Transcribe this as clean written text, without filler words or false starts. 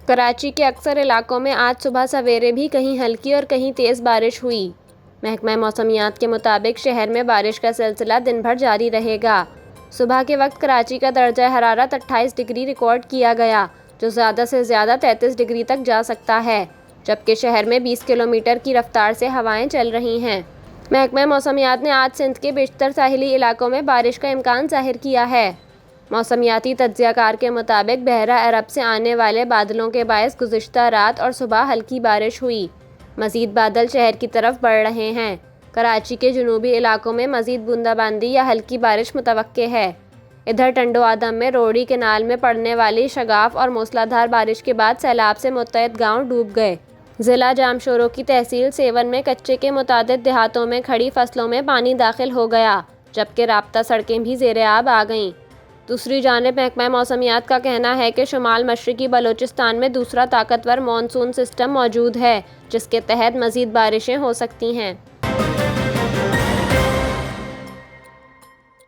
کراچی کے اکثر علاقوں میں آج صبح سویرے بھی کہیں ہلکی اور کہیں تیز بارش ہوئی۔ محکمہ موسمیات کے مطابق شہر میں بارش کا سلسلہ دن بھر جاری رہے گا۔ صبح کے وقت کراچی کا درجہ حرارت 28 ڈگری ریکارڈ کیا گیا، جو زیادہ سے زیادہ 33 ڈگری تک جا سکتا ہے، جبکہ شہر میں 20 کلومیٹر کی رفتار سے ہوائیں چل رہی ہیں۔ محکمہ موسمیات نے آج سندھ کے بیشتر ساحلی علاقوں میں بارش کا امکان ظاہر کیا ہے۔ موسمیاتی تجزیہ کار کے مطابق بحیرہ عرب سے آنے والے بادلوں کے باعث گزشتہ رات اور صبح ہلکی بارش ہوئی۔ مزید بادل شہر کی طرف بڑھ رہے ہیں۔ کراچی کے جنوبی علاقوں میں مزید بوندا باندی یا ہلکی بارش متوقع ہے۔ ادھر ٹنڈو آدم میں روڑی کینال میں پڑنے والی شگاف اور موسلادھار بارش کے بعد سیلاب سے متعدد گاؤں ڈوب گئے۔ ضلع جامشورو کی تحصیل سیون میں کچے کے متعدد دیہاتوں میں کھڑی فصلوں میں پانی داخل ہو گیا، جبکہ رابطہ سڑکیں بھی زیر آب آ گئیں۔ دوسری جانب محکمہ موسمیات کا کہنا ہے کہ شمال مشرقی بلوچستان میں دوسرا طاقتور مانسون سسٹم موجود ہے، جس کے تحت مزید بارشیں ہو سکتی ہیں۔